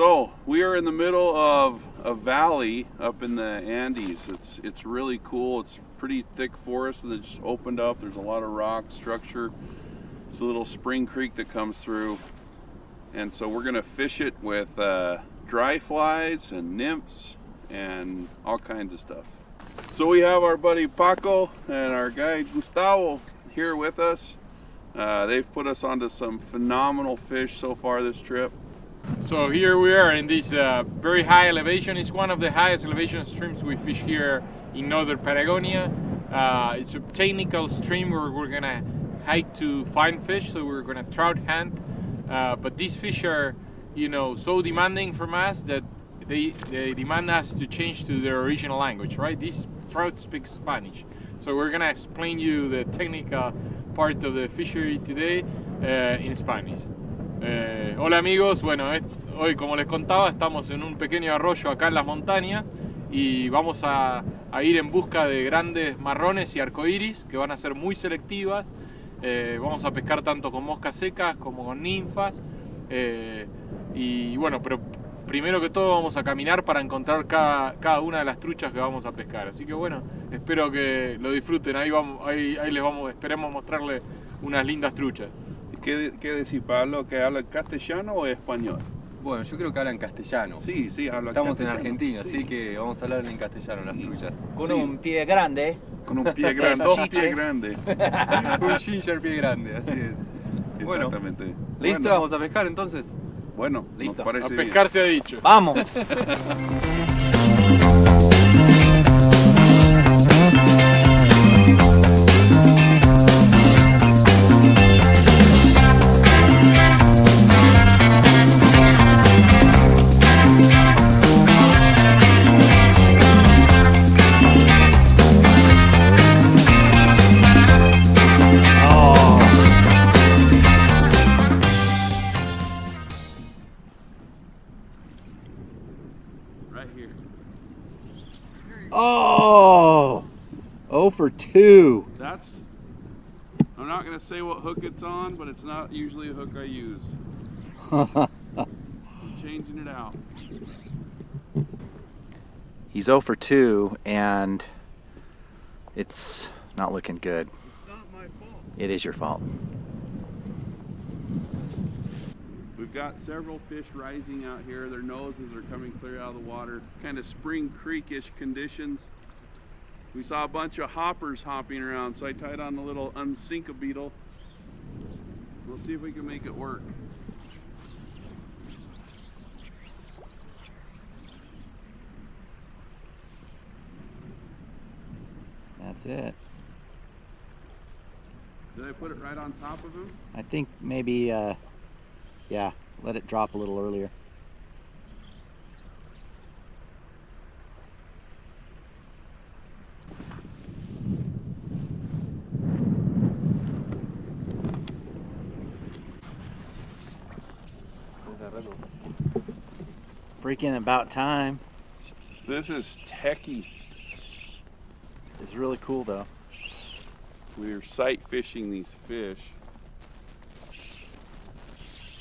So we are in the middle of a valley up in the Andes. It's really cool. It's pretty thick forest and it just opened up. There's a lot of rock structure. It's a little spring creek that comes through. And so we're gonna fish it with dry flies and nymphs and all kinds of stuff. So we have our buddy Paco and our guide Gustavo here with us. They've put us onto some phenomenal fish so far this trip. So here we are in this very high elevation. It's one of the highest elevation streams we fish here in northern Patagonia. It's a technical stream where we're gonna hike to find fish, so we're gonna trout hunt. But these fish are, so demanding from us that they demand us to change to their original language, right? These trout speak Spanish. So we're gonna explain you the technical part of the fishery today in Spanish. Hola amigos, bueno, hoy como les contaba estamos en un pequeño arroyo acá en las montañas y vamos a ir en busca de grandes marrones y arcoíris que van a ser muy selectivas. Vamos a pescar tanto con moscas secas como con ninfas y bueno, pero primero que todo vamos a caminar para encontrar cada una de las truchas que vamos a pescar. Así que bueno, espero que lo disfruten. Ahí les vamos, esperemos mostrarles unas lindas truchas. ¿Qué decir, Pablo? ¿Que habla castellano o español? Bueno, yo creo que hablan castellano. Sí, habla Estamos castellano. en Argentina, Sí. así que vamos a hablar en castellano las truchas. Con un pie grande. Con un pie grande, dos pies grandes. Un ginger pie grande, así es. Bueno, Exactamente. ¿Listo? Bueno, vamos a pescar entonces. Bueno, Listo. nos parece A bien. pescar se ha dicho. Vamos. Right here. Oh! 0 for 2. I'm not going to say what hook it's on, but it's not usually a hook I use. Changing it out. He's 0 for 2 and it's not looking good. It's not my fault. It is your fault. We've got several fish rising out here. Their noses are coming clear out of the water. Kind of spring creekish conditions. We saw a bunch of hoppers hopping around, so I tied on a little unsinka beetle. We'll see if we can make it work. That's it. Did I put it right on top of him? I think maybe, yeah, let it drop a little earlier. Freaking about time. This is techie. It's really cool though. We're sight fishing these fish.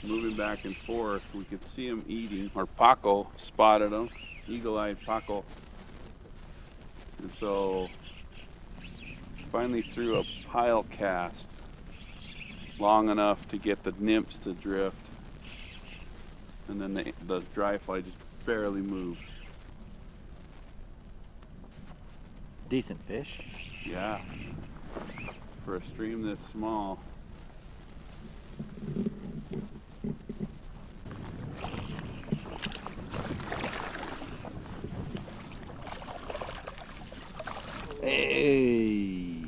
Moving back and forth. We could see them eating. Or Paco spotted them. Eagle-eyed Paco. And so finally threw a pile cast long enough to get the nymphs to drift. And then the dry fly just barely moved. Decent fish. Yeah. For a stream this small. Hey!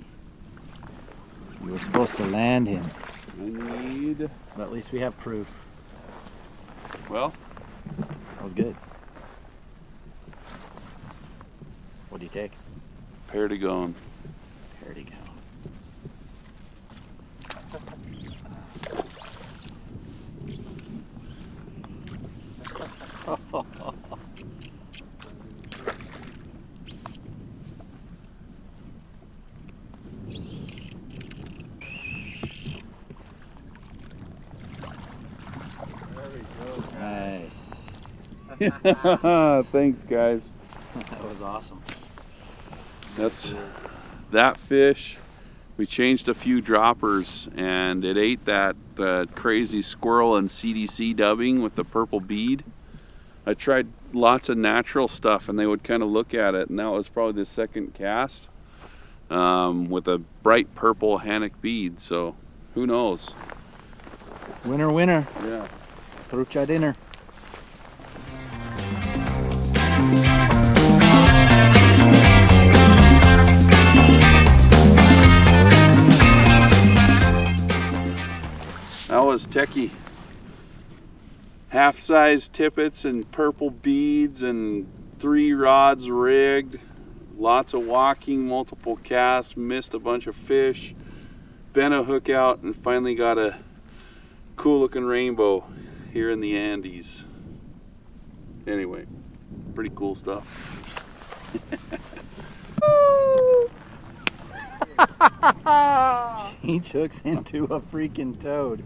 You were supposed to land him, I need, but at least we have proof. well, That was good. What do you take? Patagonia. There you go. Nice. Thanks, guys. That was awesome. That's that fish. We changed a few droppers and it ate that crazy squirrel and CDC dubbing with the purple bead. I tried lots of natural stuff and they would kind of look at it, and that was probably the second cast with a bright purple Hannock bead. So who knows? Winner, winner. Yeah. Trucha dinner. That was techie. Half-size tippets and purple beads and 3 rods rigged. Lots of walking, multiple casts, missed a bunch of fish, bent a hook out, and finally got a cool looking rainbow here in the Andes. Anyway, pretty cool stuff. He hooks into a freaking toad.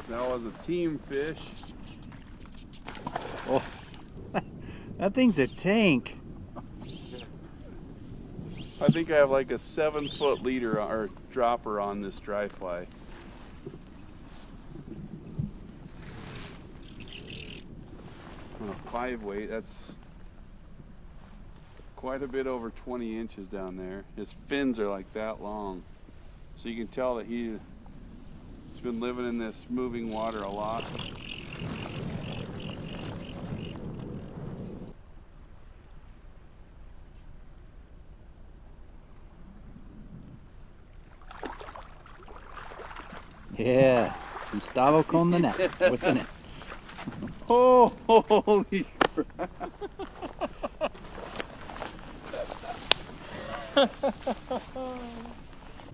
That was a team fish. Oh, that thing's a tank. I think I have like a 7-foot leader or dropper on this dry fly. On a 5 weight, that's quite a bit over 20 inches down there. His fins are like that long. So you can tell that he's been living in this moving water a lot. Yeah, Gustavo con the net with the net. Oh, holy crap.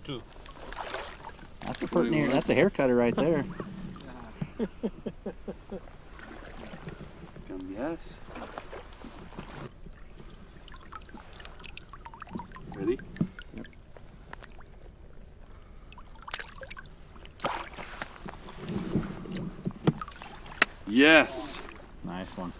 Two. That's a pertinent. That's a hair cutter right there. Yes. Ready? Yep. Yes. Nice one.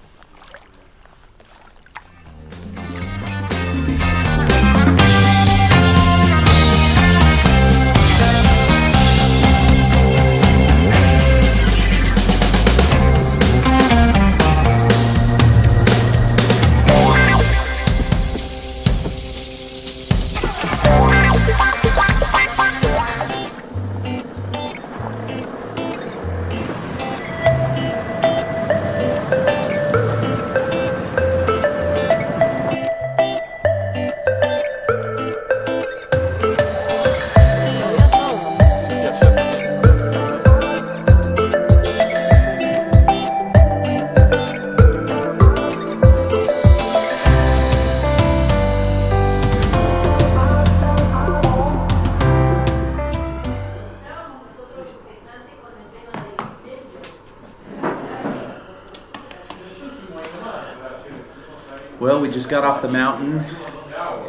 Well, we just got off the mountain.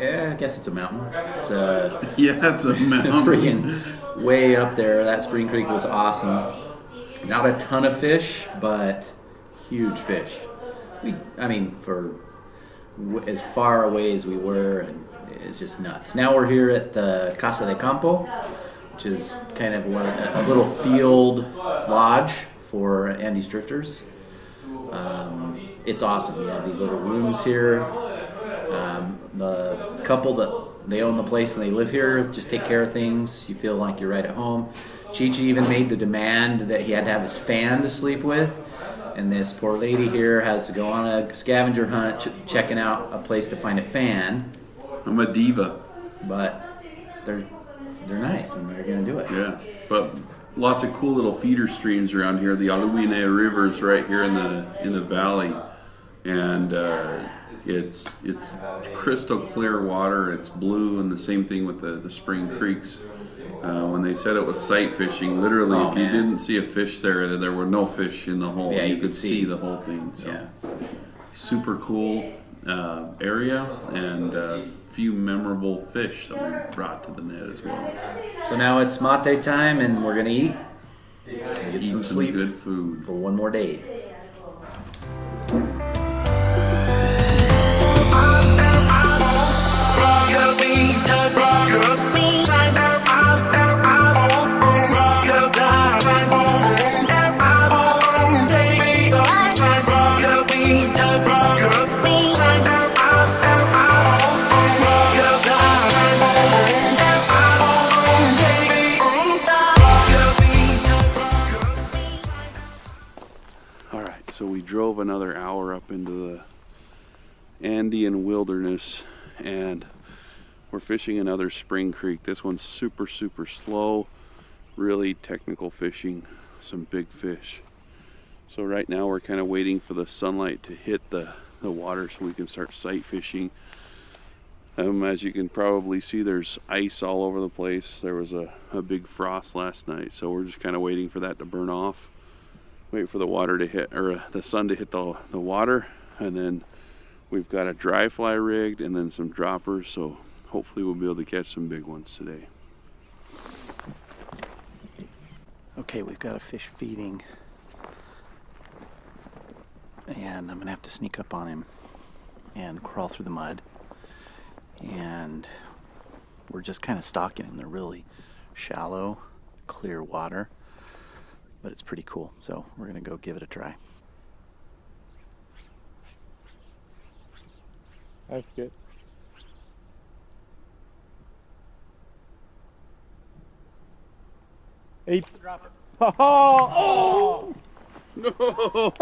Yeah, I guess it's a mountain. It's Yeah, it's a mountain. freaking way up there. That Spring Creek was awesome. Not a ton of fish, but huge fish. I mean, for as far away as we were, and it's just nuts. Now we're here at the Casa de Campo, which is kind of a little field lodge for Andes drifters. It's awesome. We have these little rooms here. The couple that they own the place and they live here just take care of things. You feel like you're right at home. Chi-Chi even made the demand that he had to have his fan to sleep with. And this poor lady here has to go on a scavenger hunt checking out a place to find a fan. I'm a diva. But they're nice and they're going to do it. Yeah, but lots of cool little feeder streams around here. The Aluine River's right here in the valley, and it's crystal clear water. It's blue, and the same thing with the spring creeks. When they said it was sight fishing, literally, if you didn't see a fish there were no fish in the hole. Yeah, you could see the whole thing. So. Yeah. Super cool area, and a few memorable fish that we brought to the net as well. So now it's mate time and we're going to eat. Get Eat some some sleep good food. for one more day. All right, so we drove another hour up into the Andean wilderness and we're fishing another spring creek. This one's super slow, really technical fishing, some big fish. So right now we're kind of waiting for the sunlight to hit the water so we can start sight fishing. As you can probably see, there's ice all over the place. There was a big frost last night, so we're just kind of waiting for that to burn off. Wait for the water to hit, or the sun to hit the water, and then we've got a dry fly rigged and then some droppers, so hopefully we'll be able to catch some big ones today. Okay, we've got a fish feeding, and I'm gonna have to sneak up on him and crawl through the mud, and we're just kind of stalking him. They're really shallow, clear water, but it's pretty cool, so we're gonna go give it a try. That's good. Eight. Oh! No!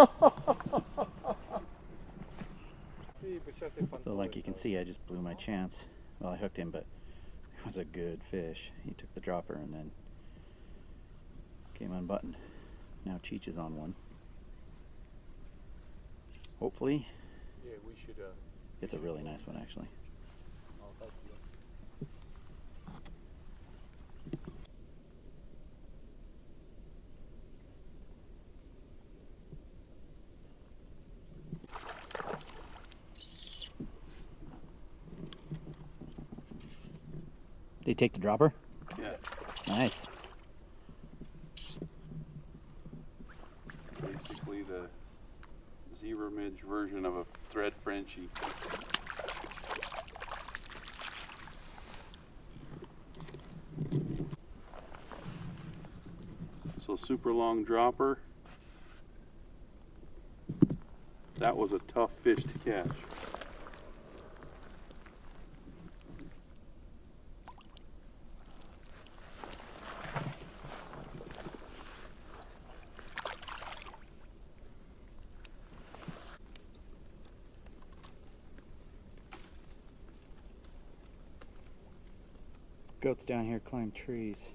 So like you can see, I just blew my chance. Well, I hooked him, but it was a good fish. He took the dropper and then came unbuttoned. Now Cheech is on one. Hopefully. Yeah, we should. It's a really nice one, actually. Did he take the dropper? Yeah. Nice. Basically the zebra midge version of a thread Frenchie. So super long dropper. That was a tough fish to catch. Goats down here climb trees.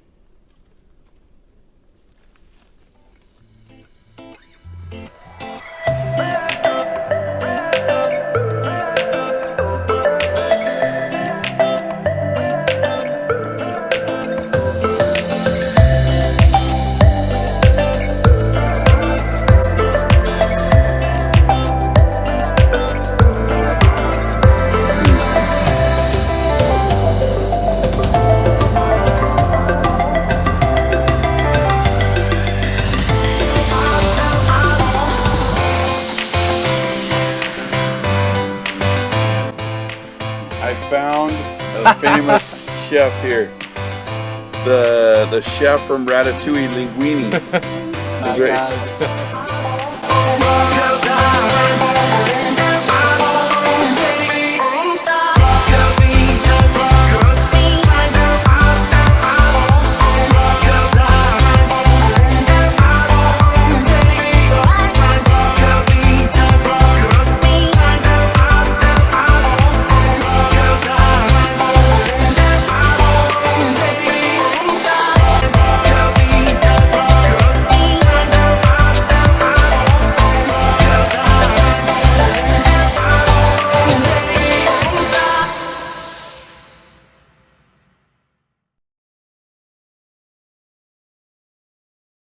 I found a famous chef here. The chef from Ratatouille, Linguini. Hi Great. guys.